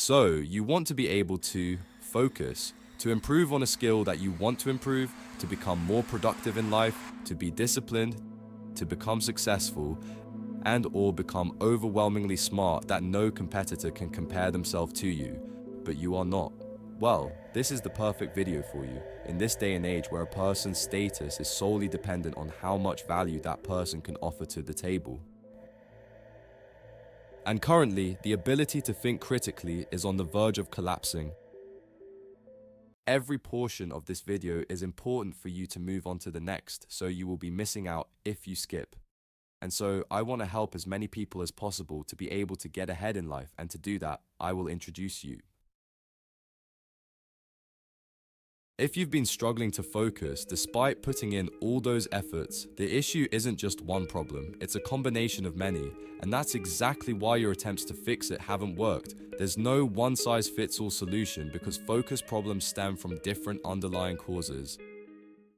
So, you want to be able to focus, to improve on a skill that you want to improve, to become more productive in life, to be disciplined, to become successful, and or become overwhelmingly smart that no competitor can compare themselves to you, but you are not. Well, this is the perfect video for you in this day and age where a person's status is solely dependent on how much value that person can offer to the table. And currently, the ability to think critically is on the verge of collapsing. Every portion of this video is important for you to move on to the next, so you will be missing out if you skip. And so I want to help as many people as possible to be able to get ahead in life, and to do that, I will introduce you. If you've been struggling to focus despite putting in all those efforts, the issue isn't just one problem, it's a combination of many, and that's exactly why your attempts to fix it haven't worked. There's no one-size-fits-all solution because focus problems stem from different underlying causes.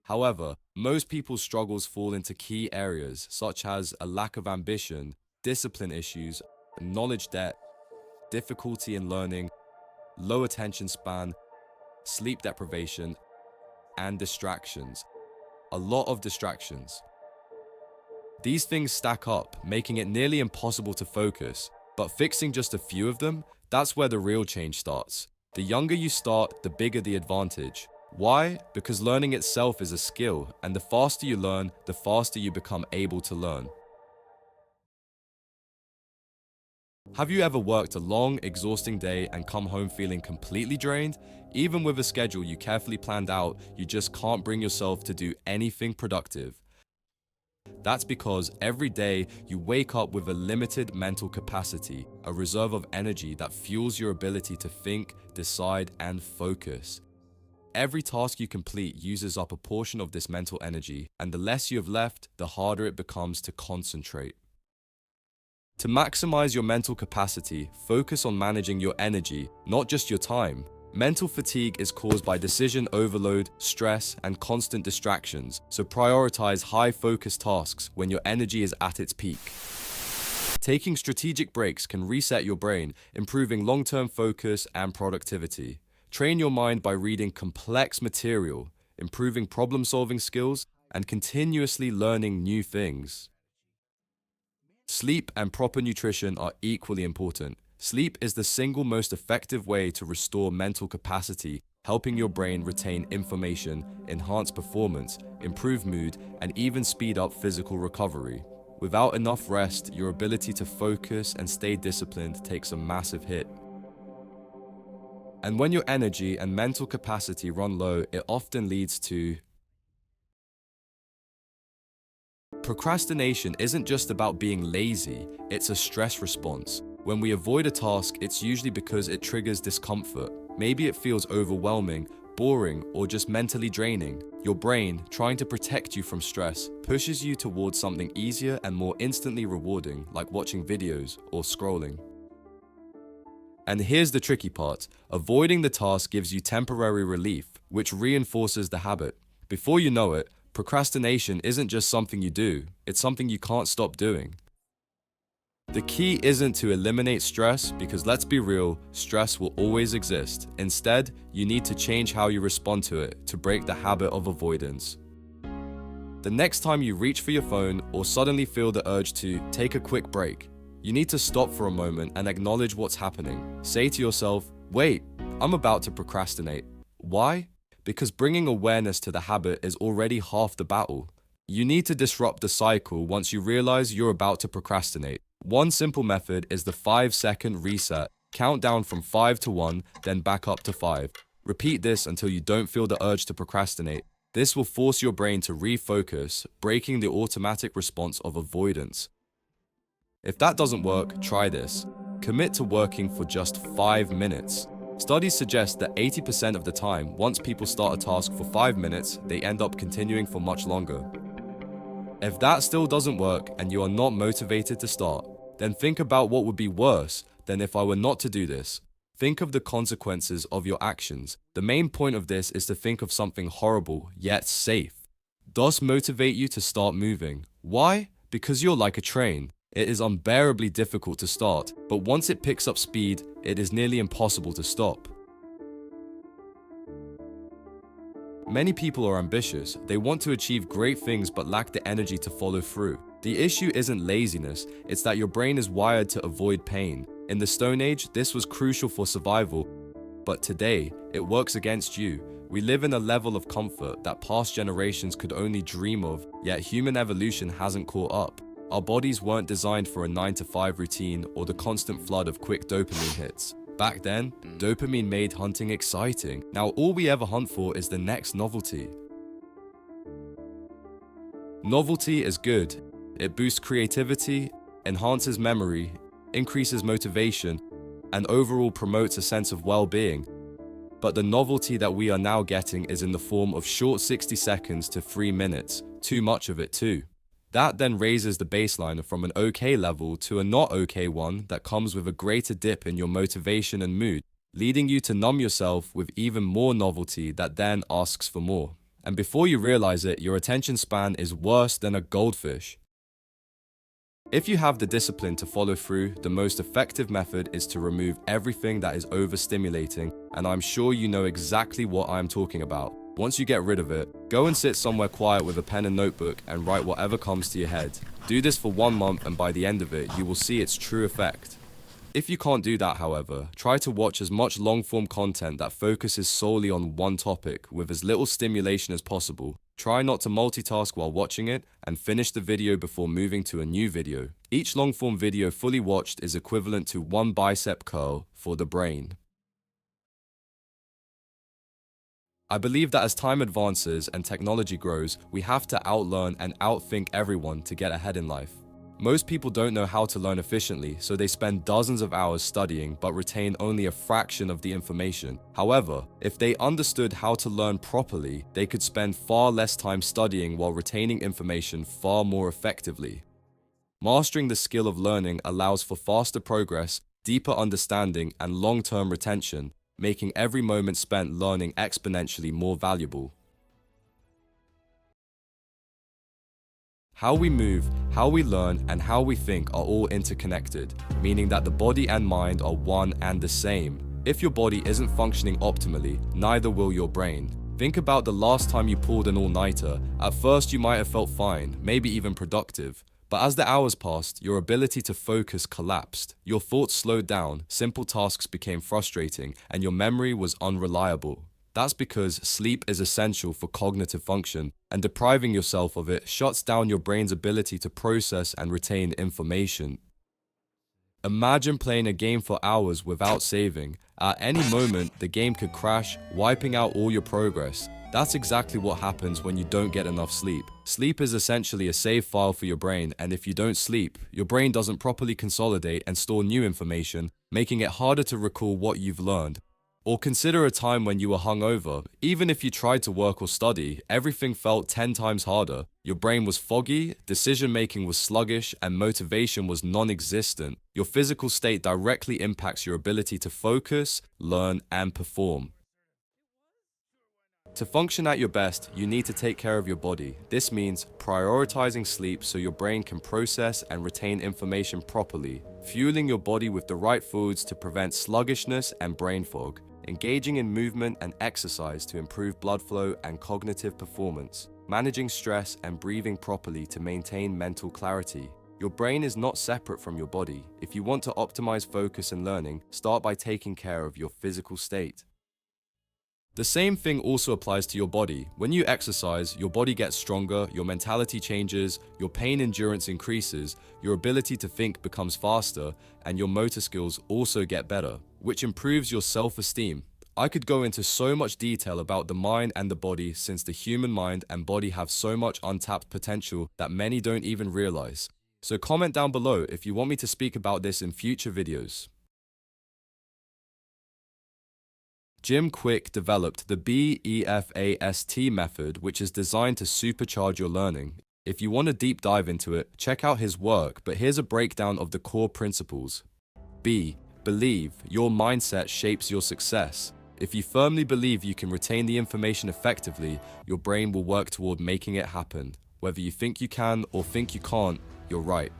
However, most people's struggles fall into key areas such as a lack of ambition, discipline issues, knowledge debt, difficulty in learning, low attention span, sleep deprivation, and distractions. A lot of distractions. These things stack up, making it nearly impossible to focus, but fixing just a few of them, that's where the real change starts. The younger you start, the bigger the advantage. Why? Because learning itself is a skill, and the faster you learn, the faster you become able to learn. Have you ever worked a long, exhausting day and come home feeling completely drained? Even with a schedule you carefully planned out, you just can't bring yourself to do anything productive. That's because every day you wake up with a limited mental capacity, a reserve of energy that fuels your ability to think, decide, and focus. Every task you complete uses up a portion of this mental energy, and the less you have left, the harder it becomes to concentrate. To maximize your mental capacity, focus on managing your energy, not just your time. Mental fatigue is caused by decision overload, stress, and constant distractions, so prioritize high-focus tasks when your energy is at its peak. Taking strategic breaks can reset your brain, improving long-term focus and productivity. Train your mind by reading complex material, improving problem-solving skills, and continuously learning new things. Sleep and proper nutrition are equally important. Sleep is the single most effective way to restore mental capacity, helping your brain retain information, enhance performance, improve mood, and even speed up physical recovery. Without enough rest, your ability to focus and stay disciplined takes a massive hit. And when your energy and mental capacity run low, it often leads to procrastination. Isn't just about being lazy, it's a stress response. When we avoid a task, it's usually because it triggers discomfort. Maybe it feels overwhelming, boring, or just mentally draining. Your brain, trying to protect you from stress, pushes you towards something easier and more instantly rewarding, like watching videos or scrolling. And here's the tricky part. Avoiding the task gives you temporary relief, which reinforces the habit. Before you know it, procrastination isn't just something you do, it's something you can't stop doing. The key isn't to eliminate stress, because let's be real, stress will always exist. Instead, you need to change how you respond to it to break the habit of avoidance. The next time you reach for your phone or suddenly feel the urge to take a quick break, you need to stop for a moment and acknowledge what's happening. Say to yourself, wait, I'm about to procrastinate. Why? Because bringing awareness to the habit is already half the battle. You need to disrupt the cycle once you realize you're about to procrastinate. One simple method is the 5-second reset. Count down from 5 to 1, then back up to 5. Repeat this until you don't feel the urge to procrastinate. This will force your brain to refocus, breaking the automatic response of avoidance. If that doesn't work, try this. Commit to working for just 5 minutes. Studies suggest that 80% of the time, once people start a task for 5 minutes, they end up continuing for much longer. If that still doesn't work and you are not motivated to start, then think about what would be worse than if I were not to do this. Think of the consequences of your actions. The main point of this is to think of something horrible, yet safe. Thus motivate you to start moving. Why? Because you're like a train. It is unbearably difficult to start, but once it picks up speed, it is nearly impossible to stop. Many people are ambitious. They want to achieve great things but lack the energy to follow through. The issue isn't laziness, it's that your brain is wired to avoid pain. In the Stone Age, this was crucial for survival, but today, it works against you. We live in a level of comfort that past generations could only dream of, yet human evolution hasn't caught up. Our bodies weren't designed for a 9-to-5 routine or the constant flood of quick dopamine hits. Back then, dopamine made hunting exciting. Now all we ever hunt for is the next novelty. Novelty is good. It boosts creativity, enhances memory, increases motivation, and overall promotes a sense of well-being. But the novelty that we are now getting is in the form of short 60 seconds to 3 minutes, too much of it too. That then raises the baseline from an okay level to a not okay one that comes with a greater dip in your motivation and mood, leading you to numb yourself with even more novelty that then asks for more. And before you realize it, your attention span is worse than a goldfish. If you have the discipline to follow through, the most effective method is to remove everything that is overstimulating, and I'm sure you know exactly what I'm talking about. Once you get rid of it, go and sit somewhere quiet with a pen and notebook and write whatever comes to your head. Do this for 1 month and by the end of it, you will see its true effect. If you can't do that, however, try to watch as much long-form content that focuses solely on one topic with as little stimulation as possible. Try not to multitask while watching it and finish the video before moving to a new video. Each long-form video fully watched is equivalent to 1 bicep curl for the brain. I believe that as time advances and technology grows, we have to outlearn and outthink everyone to get ahead in life. Most people don't know how to learn efficiently, so they spend dozens of hours studying but retain only a fraction of the information. However, if they understood how to learn properly, they could spend far less time studying while retaining information far more effectively. Mastering the skill of learning allows for faster progress, deeper understanding, and long-term retention, making every moment spent learning exponentially more valuable. How we move, how we learn, and how we think are all interconnected, meaning that the body and mind are one and the same. If your body isn't functioning optimally, neither will your brain. Think about the last time you pulled an all-nighter. At first you might have felt fine, maybe even productive. But as the hours passed, your ability to focus collapsed. Your thoughts slowed down, simple tasks became frustrating, and your memory was unreliable. That's because sleep is essential for cognitive function, and depriving yourself of it shuts down your brain's ability to process and retain information. Imagine playing a game for hours without saving. At any moment, the game could crash, wiping out all your progress. That's exactly what happens when you don't get enough sleep. Sleep is essentially a save file for your brain, and if you don't sleep, your brain doesn't properly consolidate and store new information, making it harder to recall what you've learned. Or consider a time when you were hungover. Even if you tried to work or study, everything felt 10 times harder. Your brain was foggy, decision-making was sluggish, and motivation was non-existent. Your physical state directly impacts your ability to focus, learn, and perform. To function at your best, you need to take care of your body. This means prioritizing sleep so your brain can process and retain information properly, fueling your body with the right foods to prevent sluggishness and brain fog, engaging in movement and exercise to improve blood flow and cognitive performance, managing stress and breathing properly to maintain mental clarity. Your brain is not separate from your body. If you want to optimize focus and learning, start by taking care of your physical state. The same thing also applies to your body. When you exercise, your body gets stronger, your mentality changes, your pain endurance increases, your ability to think becomes faster, and your motor skills also get better, which improves your self-esteem. I could go into so much detail about the mind and the body since the human mind and body have so much untapped potential that many don't even realize. So comment down below if you want me to speak about this in future videos. Jim Kwik developed the BEFAST method, which is designed to supercharge your learning. If you want a deep dive into it, check out his work, but here's a breakdown of the core principles. B. Believe. Your mindset shapes your success. If you firmly believe you can retain the information effectively, your brain will work toward making it happen. Whether you think you can or think you can't, you're right.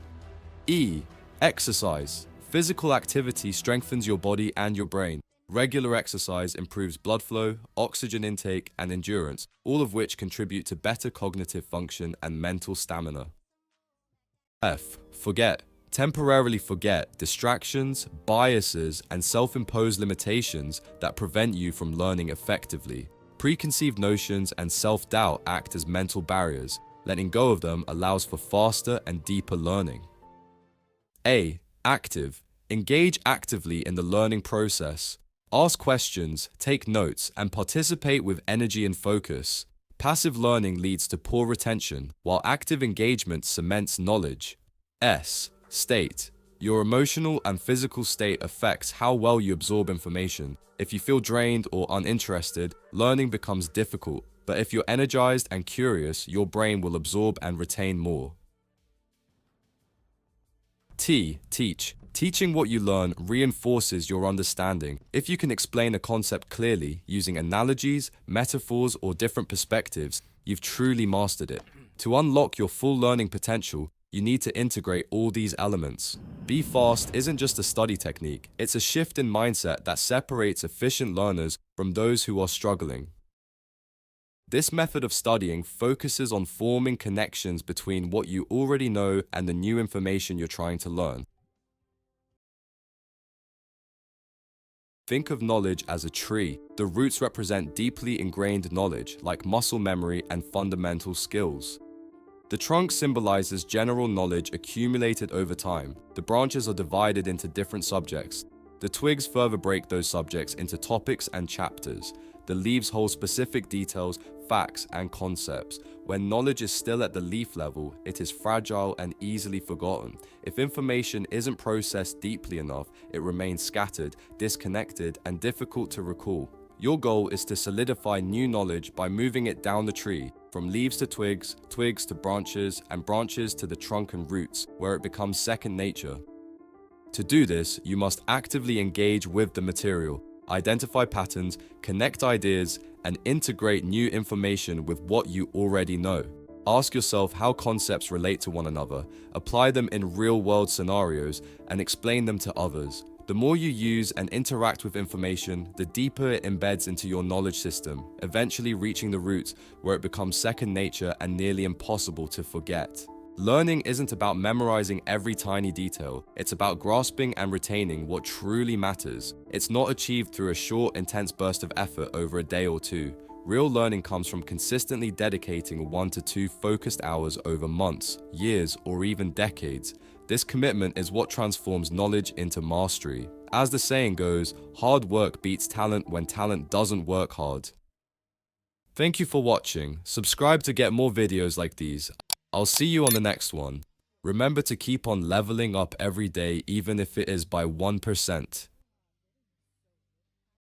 E. Exercise. Physical activity strengthens your body and your brain. Regular exercise improves blood flow, oxygen intake, and endurance, all of which contribute to better cognitive function and mental stamina. F. Forget. Temporarily forget distractions, biases, and self-imposed limitations that prevent you from learning effectively. Preconceived notions and self-doubt act as mental barriers. Letting go of them allows for faster and deeper learning. A. Active. Engage actively in the learning process. Ask questions, take notes, and participate with energy and focus. Passive learning leads to poor retention, while active engagement cements knowledge. S. State. Your emotional and physical state affects how well you absorb information. If you feel drained or uninterested, learning becomes difficult, but if you're energized and curious, your brain will absorb and retain more. T. Teach. Teaching what you learn reinforces your understanding. If you can explain a concept clearly, using analogies, metaphors, or different perspectives, you've truly mastered it. To unlock your full learning potential, you need to integrate all these elements. Be fast isn't just a study technique, it's a shift in mindset that separates efficient learners from those who are struggling. This method of studying focuses on forming connections between what you already know and the new information you're trying to learn. Think of knowledge as a tree. The roots represent deeply ingrained knowledge, like muscle memory and fundamental skills. The trunk symbolizes general knowledge accumulated over time. The branches are divided into different subjects. The twigs further break those subjects into topics and chapters. The leaves hold specific details, facts, and concepts. When knowledge is still at the leaf level, it is fragile and easily forgotten. If information isn't processed deeply enough, it remains scattered, disconnected, and difficult to recall. Your goal is to solidify new knowledge by moving it down the tree, from leaves to twigs, twigs to branches, and branches to the trunk and roots, where it becomes second nature. To do this, you must actively engage with the material, identify patterns, connect ideas, and integrate new information with what you already know. Ask yourself how concepts relate to one another, apply them in real-world scenarios, and explain them to others. The more you use and interact with information, the deeper it embeds into your knowledge system, eventually reaching the roots where it becomes second nature and nearly impossible to forget. Learning isn't about memorizing every tiny detail, it's about grasping and retaining what truly matters. It's not achieved through a short, intense burst of effort over a day or two. Real learning comes from consistently dedicating 1 to 2 focused hours over months, years, or even decades. This commitment is what transforms knowledge into mastery. As the saying goes, hard work beats talent when talent doesn't work hard. Thank you for watching. Subscribe to get more videos like these. I'll see you on the next one. Remember to keep on leveling up every day, even if it is by 1%.